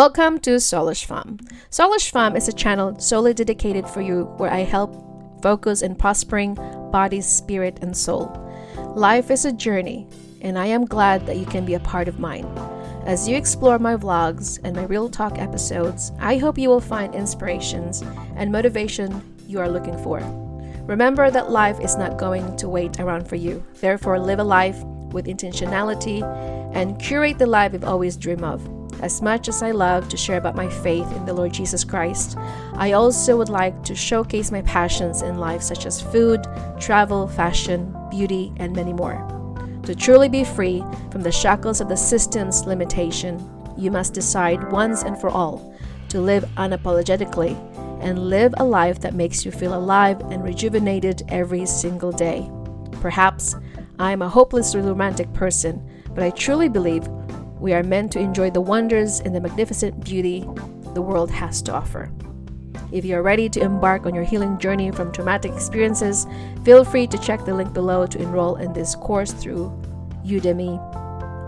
Welcome to Soulishfemme. Soulishfemme is a channel solely dedicated for you where I help focus in prospering body, spirit, and soul. Life is a journey, and I am glad that you can be a part of mine. As you explore my vlogs and my real talk episodes, I hope you will find inspirations and motivation you are looking for. Remember that life is not going to wait around for you. Therefore, live a life with intentionality and curate the life you've always dreamed of. As much as I love to share about my faith in the Lord Jesus Christ, I also would like to showcase my passions in life such as food, travel, fashion, beauty, and many more. To truly be free from the shackles of the system's limitation, you must decide once and for all to live unapologetically and live a life that makes you feel alive and rejuvenated every single day. Perhaps I am a hopelessly romantic person, but I truly believe we are meant to enjoy the wonders and the magnificent beauty the world has to offer. If you are ready to embark on your healing journey from traumatic experiences, feel free to check the link below to enroll in this course through Udemy.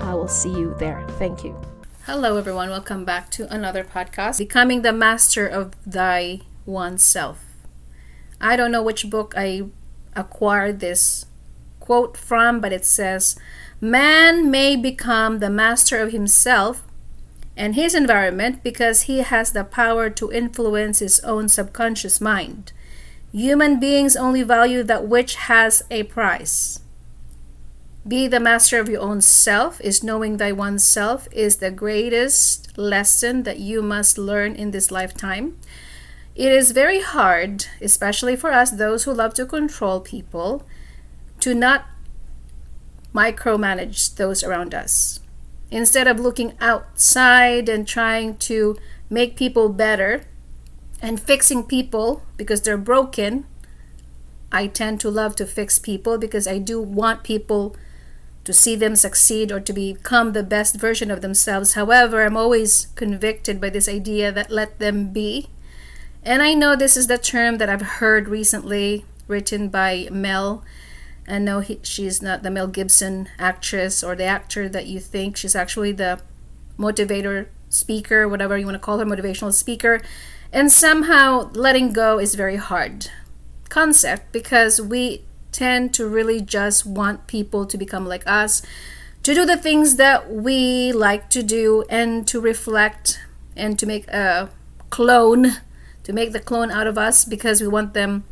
I will see you there. Thank you. Hello, everyone. Welcome back to another podcast, Becoming the Master of Thy Oneself. I don't know which book I acquired this quote from, but it says, "Man may become the master of himself and his environment because he has the power to influence his own subconscious mind. Human beings only value that which has a price. Be the master of your own self is knowing thy oneself is the greatest lesson that you must learn in this lifetime. It is very hard, especially for us, those who love to control people, to not micromanage those around us. Instead of looking outside and trying to make people better and fixing people because they're broken, I tend to love to fix people because I do want people to see them succeed or to become the best version of themselves. However, I'm always convicted by this idea that let them be. And I know this is the term that I've heard recently written by Mel. And no, she's not the Mel Gibson actress or the actor that you think. She's actually the motivator speaker, whatever you want to call her, motivational speaker. And somehow letting go is very hard concept because we tend to really just want people to become like us, to do the things that we like to do, and to reflect and to make a clone, to make the clone out of us because we want them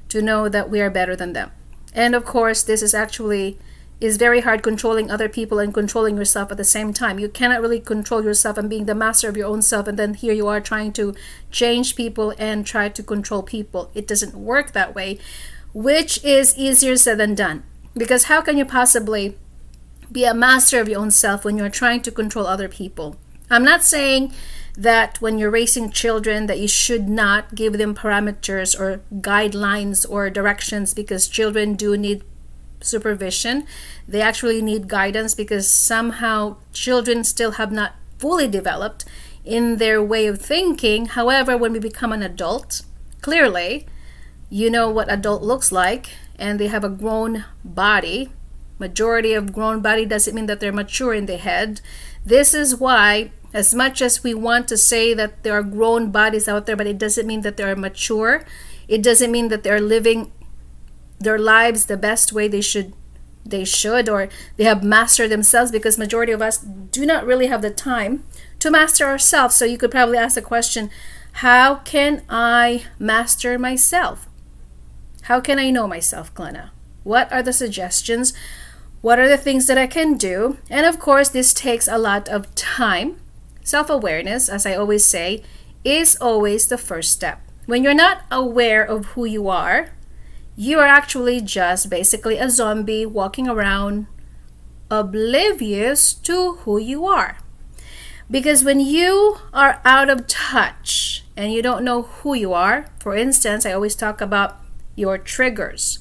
to know that we are better than them. And of course, this is very hard controlling other people and controlling yourself at the same time. You cannot really control yourself and being the master of your own self, and then here you are trying to change people and try to control people. It doesn't work that way, which is easier said than done. Because how can you possibly be a master of your own self when you're trying to control other people? I'm not saying that when you're raising children that you should not give them parameters or guidelines or directions, because children do need supervision. They actually need guidance because somehow children still have not fully developed in their way of thinking. However, when we become an adult, clearly you know what adult looks like and they have a grown body. Majority of grown body doesn't mean that they're mature in the head. This is why, as much as we want to say that there are grown bodies out there, but it doesn't mean that they are mature. It doesn't mean that they're living their lives the best way they should, or they have mastered themselves, because majority of us do not really have the time to master ourselves. So you could probably ask the question, how can I master myself? How can I know myself, Glenna? What are the suggestions? What are the things that I can do? And of course, this takes a lot of time. Self-awareness, as I always say, is always the first step. When you're not aware of who you are actually just basically a zombie walking around oblivious to who you are. Because when you are out of touch and you don't know who you are, for instance, I always talk about your triggers,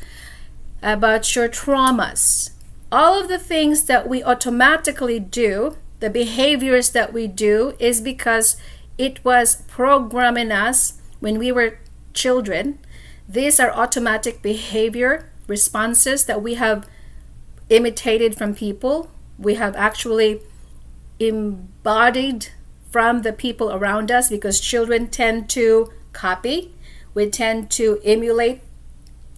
about your traumas, all of the things that we automatically do, the behaviors that we do, is because it was programmed in us when we were children. These are automatic behavior responses that we have imitated from people. We have actually embodied from the people around us, because children tend to copy. We tend to emulate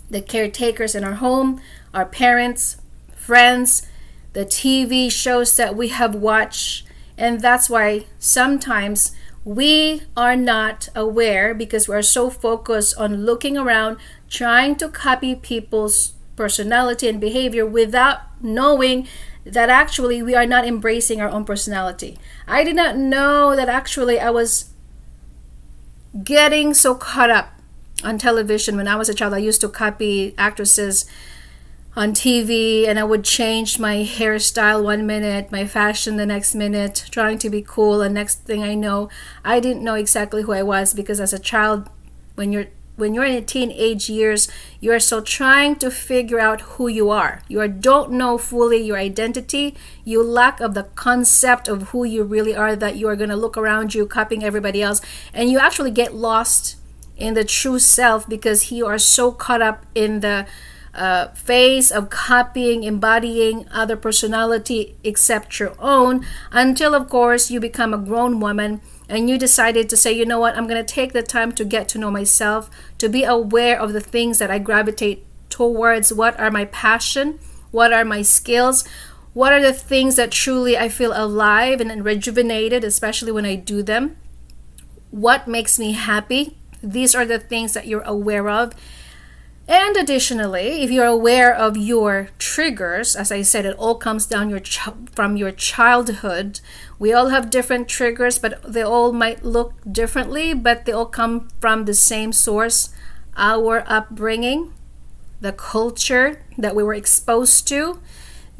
the caretakers in our home, our parents, friends, the TV shows that we have watched. And that's why sometimes we are not aware, because we're so focused on looking around, trying to copy people's personality and behavior without knowing that actually we are not embracing our own personality. I did not know that actually I was getting so caught up on television. When I was a child, I used to copy actresses on TV, and I would change my hairstyle one minute, my fashion the next minute, trying to be cool, and next thing I know, I didn't know exactly who I was, because as a child, when you're in the teenage years, you're still trying to figure out who you are. You don't know fully your identity. You lack of the concept of who you really are, that you are going to look around you copying everybody else, and you actually get lost in the true self, because you are so caught up in the phase of copying, embodying other personality except your own, until of course you become a grown woman and you decided to say, you know what, I'm going to take the time to get to know myself, to be aware of the things that I gravitate towards. What are my passion? What are my skills? What are the things that truly I feel alive and rejuvenated, especially when I do them? What makes me happy? These are the things that you're aware of. And additionally, if you're aware of your triggers, as I said, it all comes down from your childhood. We all have different triggers, but they all might look differently, but they all come from the same source, our upbringing, the culture that we were exposed to.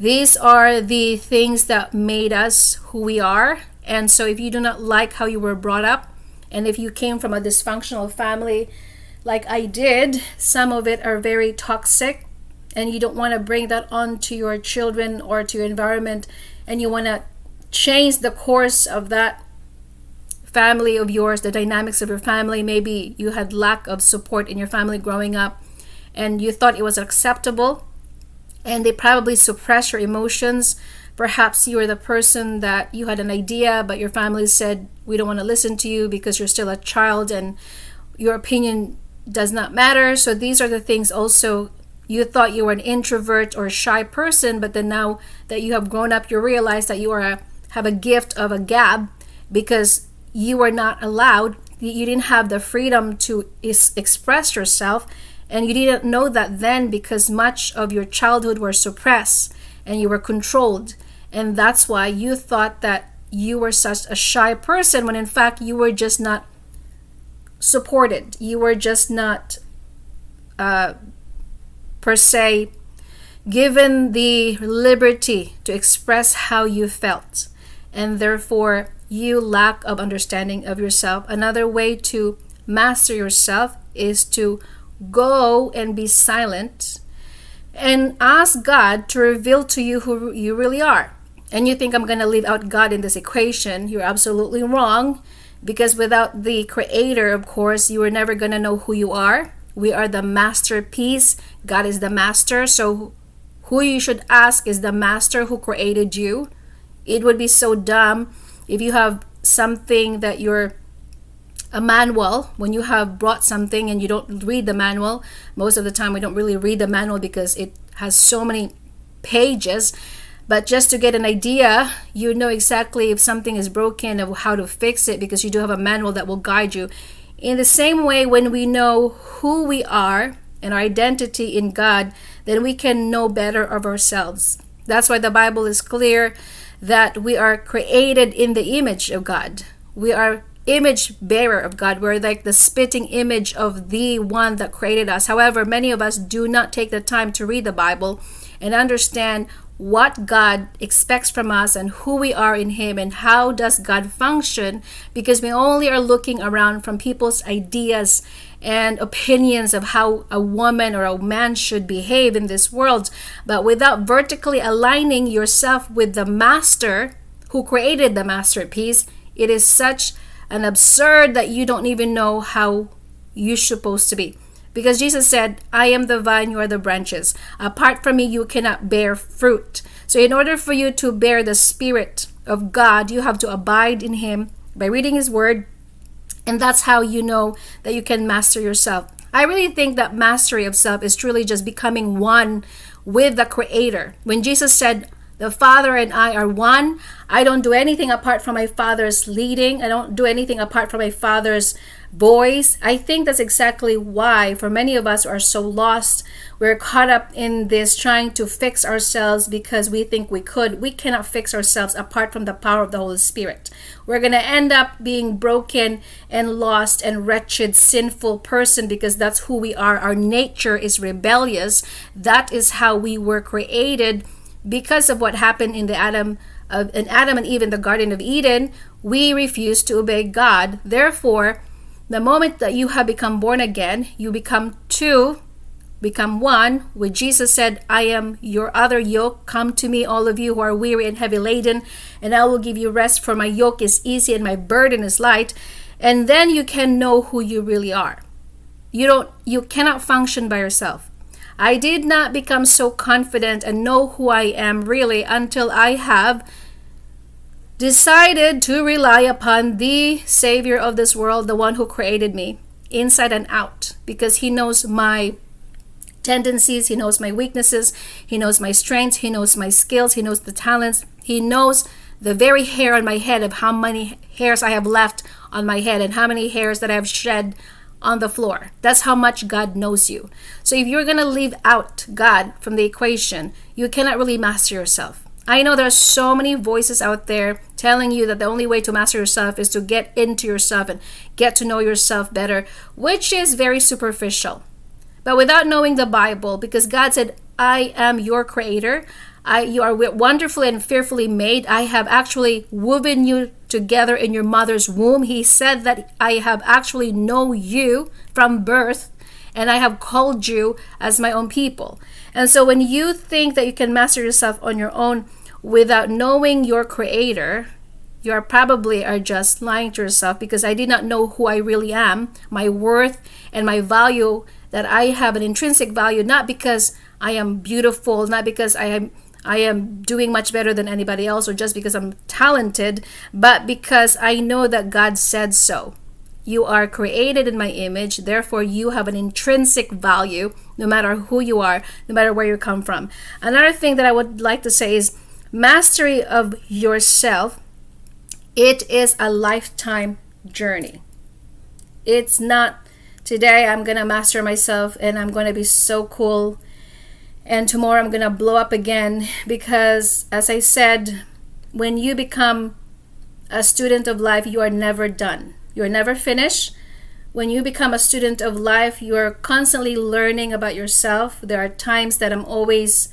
These are the things that made us who we are. And so if you do not like how you were brought up, and if you came from a dysfunctional family, like I did, some of it are very toxic, and you don't want to bring that on to your children or to your environment, and you want to change the course of that family of yours, the dynamics of your family. Maybe you had lack of support in your family growing up, and you thought it was acceptable, and they probably suppress your emotions. Perhaps you were the person that you had an idea, but your family said, we don't want to listen to you because you're still a child and your opinion does not matter. So these are the things also. You thought you were an introvert or a shy person, but then now that you have grown up, you realize that you have a gift of a gab, because you were not allowed. You didn't have the freedom to express yourself, and you didn't know that then, because much of your childhood were suppressed and you were controlled. And that's why you thought that you were such a shy person, when in fact you were just not supported. You were just not per se given the liberty to express how you felt, and therefore you lack of understanding of yourself. Another way to master yourself is to go and be silent and ask God to reveal to you who you really are. And you think, I'm going to leave out God in this equation. You're absolutely wrong, because without the Creator, of course, you are never going to know who you are. We are the masterpiece. God is the master. So who you should ask is the master who created you. It would be so dumb if you have something that you're a manual, when you have brought something and you don't read the manual. Most of the time we don't really read the manual because it has so many pages. But just to get an idea, you know exactly if something is broken or how to fix it, because you do have a manual that will guide you. In the same way, when we know who we are and our identity in God, then we can know better of ourselves. That's why the Bible is clear that we are created in the image of God. We are image bearer of God. We're like the spitting image of the one that created us. However, many of us do not take the time to read the Bible and understand what God expects from us and who we are in Him and how does God function, because we only are looking around from people's ideas and opinions of how a woman or a man should behave in this world, but without vertically aligning yourself with the master who created the masterpiece. It is such an absurd that you don't even know how you're supposed to be. Because Jesus said, I am the vine, you are the branches. Apart from me, you cannot bear fruit. So in order for you to bear the Spirit of God, you have to abide in Him, by reading His Word. And that's how you know that you can master yourself. I really think that mastery of self is truly just becoming one with the Creator. When Jesus said, the Father and I are one, I don't do anything apart from my Father's leading. I don't do anything apart from my Father's voice. I think that's exactly why, for many of us who are so lost, we're caught up in this trying to fix ourselves because we think we could. We cannot fix ourselves apart from the power of the Holy Spirit. We're going to end up being broken and lost and wretched, sinful person because that's who we are. Our nature is rebellious. That is how we were created because of what happened in Adam and Eve in the Garden of Eden. We refused to obey God. Therefore, the moment that you have become born again, you become two, become one. When Jesus said, I am your other yoke. Come to me, all of you who are weary and heavy laden, and I will give you rest, for my yoke is easy and my burden is light. And then you can know who you really are. You cannot function by yourself. I did not become so confident and know who I am really until I have decided to rely upon the Savior of this world, the one who created me inside and out, because He knows my tendencies, He knows my weaknesses, He knows my strengths, He knows my skills, He knows the talents, He knows the very hair on my head of how many hairs I have left on my head and how many hairs that I have shed on the floor. That's how much God knows you. So if you're going to leave out God from the equation, you cannot really master yourself. I know there are so many voices out there telling you that the only way to master yourself is to get into yourself and get to know yourself better, which is very superficial. But without knowing the Bible, because God said, I am your creator. You are wonderfully and fearfully made. I have actually woven you together in your mother's womb. He said that I have actually known you from birth, and I have called you as my own people. And so when you think that you can master yourself on your own without knowing your creator, you are just lying to yourself, because I did not know who I really am, my worth and my value, that I have an intrinsic value, not because I am beautiful, not because I am doing much better than anybody else, or just because I'm talented, but because I know that God said so. You are created in my image, therefore you have an intrinsic value, no matter who you are, no matter where you come from. Another thing that I would like to say is mastery of yourself. It is a lifetime journey. It's not today I'm going to master myself and I'm going to be so cool, and tomorrow I'm going to blow up again, because as I said, when you become a student of life, you are never done. You're never finished. When you become a student of life, you're constantly learning about yourself. There are times that I'm always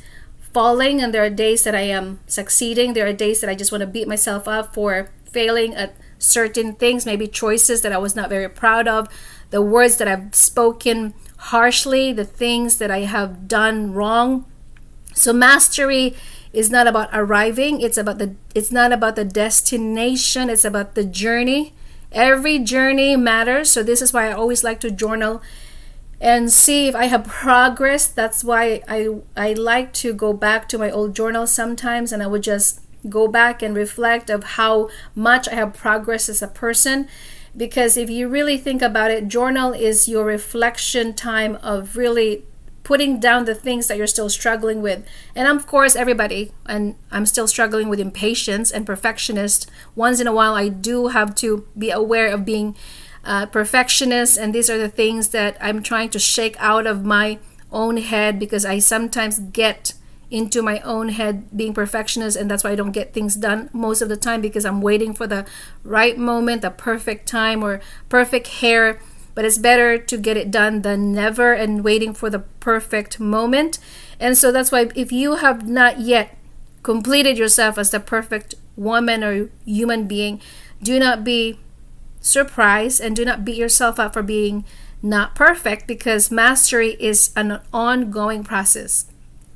falling, and there are days that I am succeeding. There are days that I just want to beat myself up for failing at certain things, maybe choices that I was not very proud of, the words that I've spoken harshly, the things that I have done wrong. So mastery is not about arriving. It's not about the destination. It's about the journey. Every journey matters. So this is why I always like to journal and see if I have progress. That's why I like to go back to my old journal sometimes, and I would just go back and reflect of how much I have progressed as a person. Because if you really think about it, journal is your reflection time of really putting down the things that you're still struggling with. And of course, everybody, and I'm still struggling with impatience and perfectionist. Once in a while, I do have to be aware of being perfectionist. And these are the things that I'm trying to shake out of my own head, because I sometimes get into my own head being perfectionist, and that's why I don't get things done most of the time, because I'm waiting for the right moment, the perfect time or perfect hair. But it's better to get it done than never and waiting for the perfect moment. And so that's why if you have not yet completed yourself as the perfect woman or human being, do not be surprised and do not beat yourself up for being not perfect, because mastery is an ongoing process.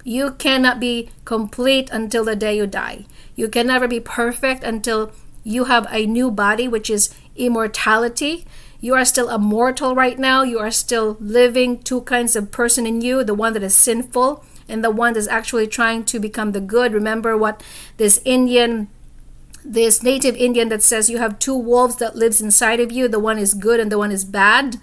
You cannot be complete until the day you die. You can never be perfect until you have a new body, which is immortality. You are still a mortal right now. You are still living two kinds of person in you, the one that is sinful and the one that's actually trying to become the good. Remember what this Indian this native Indian that says you have two wolves that lives inside of you. The one is good and the one is bad.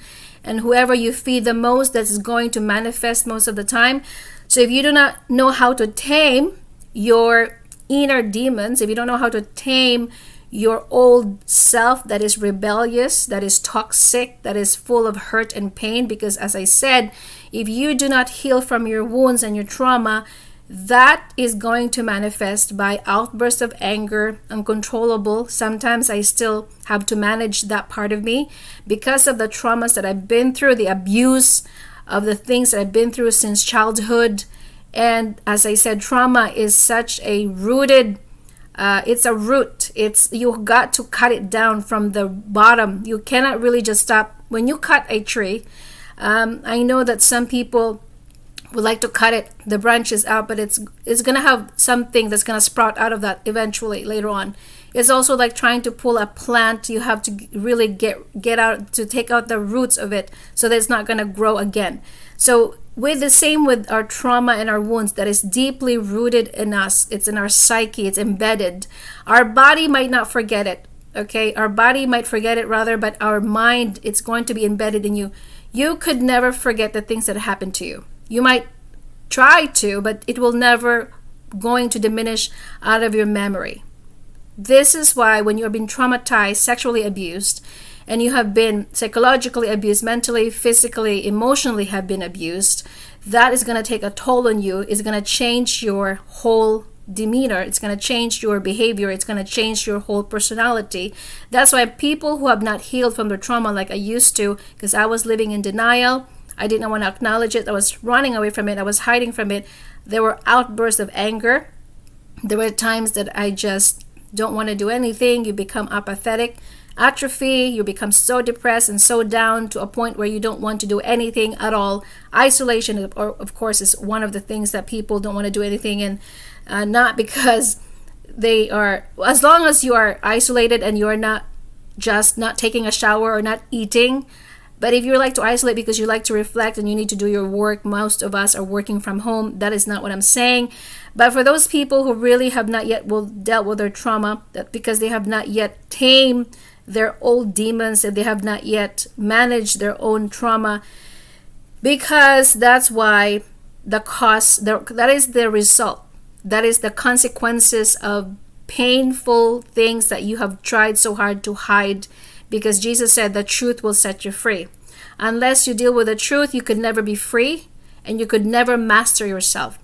And whoever you feed the most, that is going to manifest most of the time. So if you do not know how to tame your inner demons, if you don't know how to tame your old self that is rebellious, that is toxic, that is full of hurt and pain, because as I said, if you do not heal from your wounds and your trauma, that is going to manifest by outbursts of anger, uncontrollable. Sometimes I still have to manage that part of me because of the traumas that I've been through, the abuse of the things that I've been through since childhood. And as I said, trauma is such a rooted, it's a root. You got to cut it down from the bottom. You cannot really just stop. When you cut a tree, I know that some people would like to cut the branches out, but it's going to have something that's going to sprout out of that eventually later on. It's also like trying to pull a plant. You have to really get out, to take out the roots of it so that it's not going to grow again. So with the same with our trauma and our wounds that is deeply rooted in us. It's in our psyche. It's embedded. Our body might not forget it. Okay, our body might forget it rather, but our mind, it's going to be embedded in you. You could never forget the things that happened to you. You might try to, but it will never going to diminish out of your memory. This is why when you have been traumatized, sexually abused, and you have been psychologically abused, mentally, physically, emotionally have been abused, that is going to take a toll on you. It's going to change your whole demeanor. It's going to change your behavior. It's going to change your whole personality. That's why people who have not healed from their trauma like I used to, because I was living in denial, I didn't want to acknowledge it. I was running away from it. I was hiding from it. There were outbursts of anger. There were times that I just don't want to do anything. You become apathetic, atrophy. You become so depressed and so down to a point where you don't want to do anything at all. Isolation, of course, is one of the things that people don't want to do anything in. Not because they are, as long as you are isolated and you are not taking a shower or not eating. But if you like to isolate because you like to reflect and you need to do your work, most of us are working from home. That is not what I'm saying. But for those people who really have not yet dealt with their trauma, that because they have not yet tamed their old demons and they have not yet managed their own trauma, because that's why the cost, that is the result. That is the consequences of painful things that you have tried so hard to hide. Because Jesus said the truth will set you free. Unless you deal with the truth, you could never be free and you could never master yourself.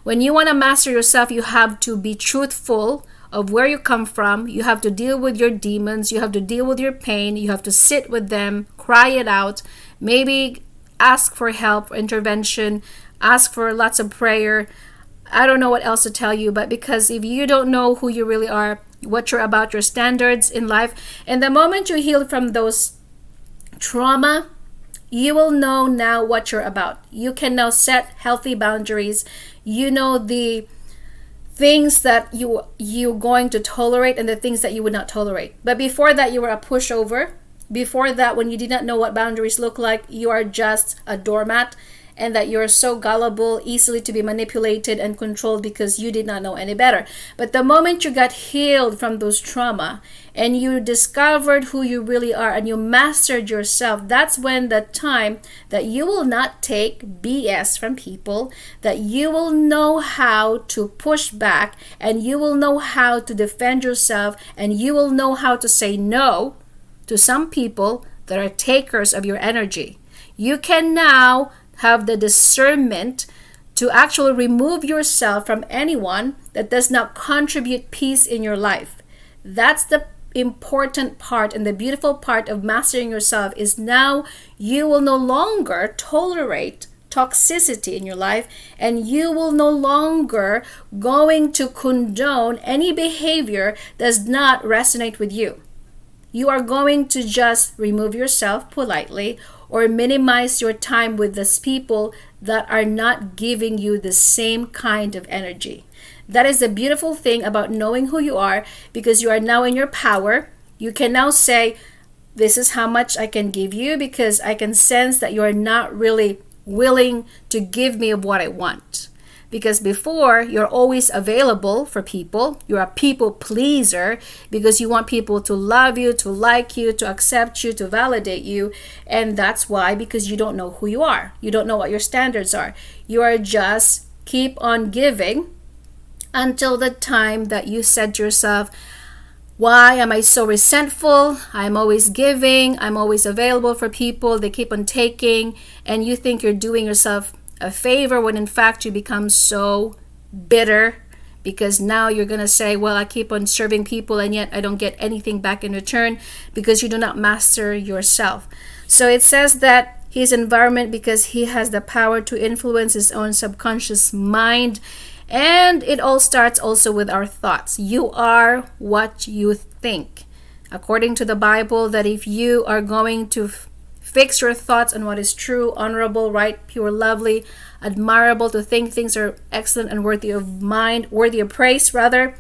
When you want to master yourself, you have to be truthful of where you come from. You have to deal with your demons. You have to deal with your pain. You have to sit with them, cry it out, maybe ask for help, intervention, ask for lots of prayer. I don't know what else to tell you, but because if you don't know who you really are, what you're about, your standards in life, and the moment you heal from those trauma, you will know now what you're about. You can now set healthy boundaries. You know the things that you're going to tolerate and the things that you would not tolerate. But before that, you were a pushover. Before that, when you did not know what boundaries look like, you are just a doormat, and that you're so gullible, easily to be manipulated and controlled because you did not know any better. But the moment you got healed from those trauma and you discovered who you really are and you mastered yourself, that's when the time that you will not take BS from people, that you will know how to push back and you will know how to defend yourself and you will know how to say no to some people that are takers of your energy. You can now have the discernment to actually remove yourself from anyone that does not contribute peace in your life. That's the important part, and the beautiful part of mastering yourself is now you will no longer tolerate toxicity in your life, and you will no longer going to condone any behavior that does not resonate with you. You are going to just remove yourself politely or minimize your time with those people that are not giving you the same kind of energy. That is the beautiful thing about knowing who you are, because you are now in your power. You can now say, this is how much I can give you, because I can sense that you are not really willing to give me of what I want. Because before, you're always available for people. You're a people pleaser because you want people to love you, to like you, to accept you, to validate you. And that's why, because you don't know who you are. You don't know what your standards are. You are just keep on giving until the time that you said to yourself, why am I so resentful? I'm always giving. I'm always available for people. They keep on taking. And you think you're doing yourself a favor when in fact you become so bitter because now you're going to say, well, I keep on serving people and yet I don't get anything back in return because you do not master yourself. So it says that his environment, because he has the power to influence his own subconscious mind. And it all starts also with our thoughts. You are what you think. According to the Bible, that if you are going to fix your thoughts on what is true, honorable, right, pure, lovely, admirable, to think things are excellent and worthy of mind, worthy of praise, rather,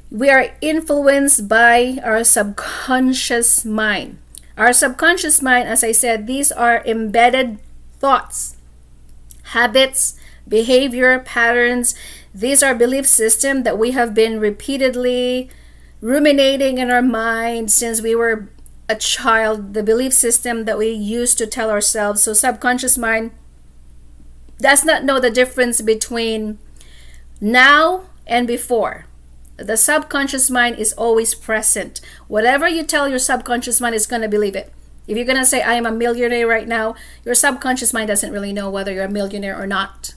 we are influenced by our subconscious mind. Our subconscious mind, as I said, these are embedded thoughts, habits, behavior patterns. These are belief systems that we have been repeatedly ruminating in our mind since we were a child, the belief system that we used to tell ourselves. So subconscious mind does not know the difference between now and before. The subconscious mind is always present. Whatever you tell your subconscious mind is going to believe it. If you're going to say, I am a millionaire right now, your subconscious mind doesn't really know whether you're a millionaire or not.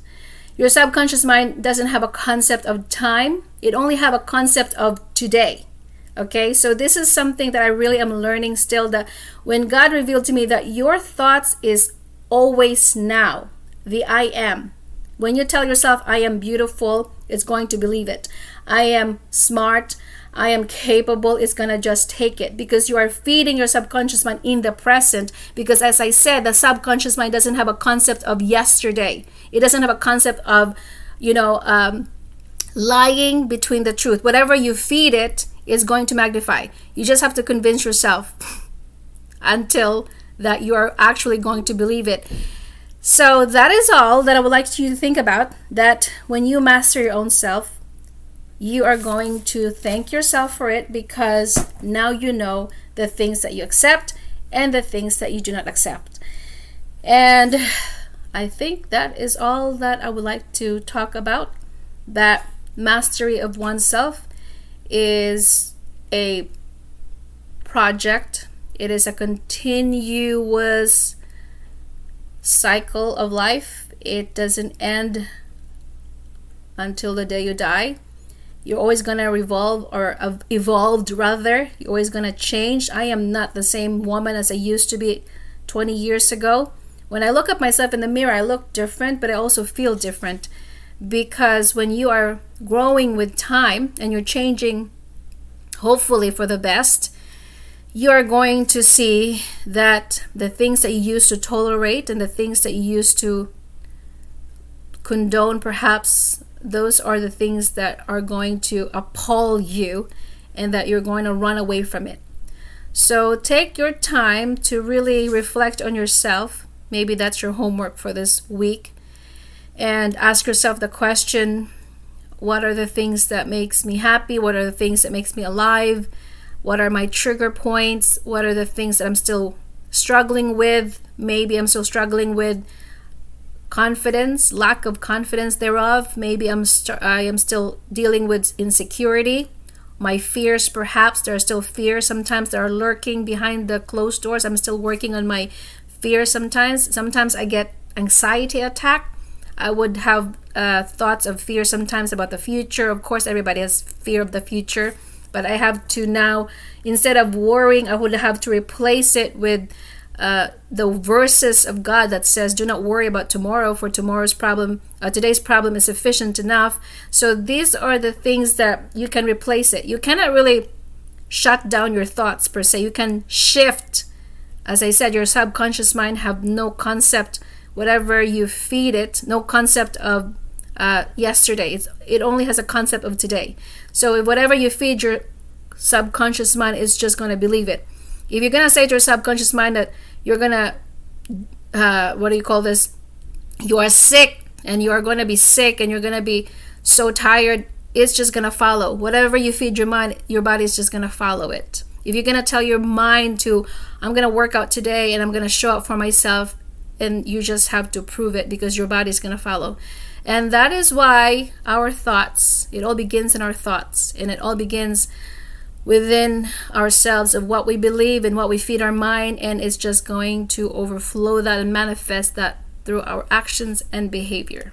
Your subconscious mind doesn't have a concept of time. It only have a concept of today. Okay, so this is something that I really am learning still, that when God revealed to me that your thoughts is always now, the I am. When you tell yourself, I am beautiful, it's going to believe it. I am smart, I am capable, it's going to just take it because you are feeding your subconscious mind in the present. Because as I said, the subconscious mind doesn't have a concept of yesterday. It doesn't have a concept of, lying between the truth. Whatever you feed it is going to magnify. You just have to convince yourself until that you are actually going to believe it. So that is all that I would like you to think about, that when you master your own self, you are going to thank yourself for it because now you know the things that you accept and the things that you do not accept. And I think that is all that I would like to talk about. That mastery of oneself is a project. It is a continuous cycle of life. It doesn't end until the day you die. You're always going to revolve or evolved rather. You're always going to change. I am not the same woman as I used to be 20 years ago. When I look at myself in the mirror, I look different, but I also feel different. Because when you are growing with time and you're changing, hopefully for the best, you are going to see that the things that you used to tolerate and the things that you used to condone, perhaps, those are the things that are going to appall you and that you're going to run away from it. So take your time to really reflect on yourself. Maybe that's your homework for this week. And ask yourself the question, what are the things that makes me happy? What are the things that makes me alive? What are my trigger points? What are the things that I'm still struggling with? Maybe I'm still struggling with confidence, lack of confidence thereof. Maybe I am still dealing with insecurity. My fears, perhaps. There are still fears sometimes that are lurking behind the closed doors. I'm still working on my fears sometimes. Sometimes I get anxiety attack. I would have thoughts of fear sometimes about the future. Of course, everybody has fear of the future. But I have to now, instead of worrying, I would have to replace it with the verses of God that says, do not worry about tomorrow, for tomorrow's problem, today's problem is sufficient enough. So these are the things that you can replace it. You cannot really shut down your thoughts per se. You can shift. As I said, your subconscious mind have no concept, whatever you feed it, no concept of yesterday. It only has a concept of today. So if whatever you feed your subconscious mind, is just going to believe it. If you're going to say to your subconscious mind that you're going to, you are sick, and you are going to be sick and you're going to be so tired, it's just going to follow. Whatever you feed your mind, your body is just going to follow it. If you're going to tell your mind to, I'm going to work out today and I'm going to show up for myself, and you just have to prove it, because your body is going to follow. And that is why our thoughts, it all begins in our thoughts, and it all begins within ourselves of what we believe and what we feed our mind, and it's just going to overflow that and manifest that through our actions and behavior.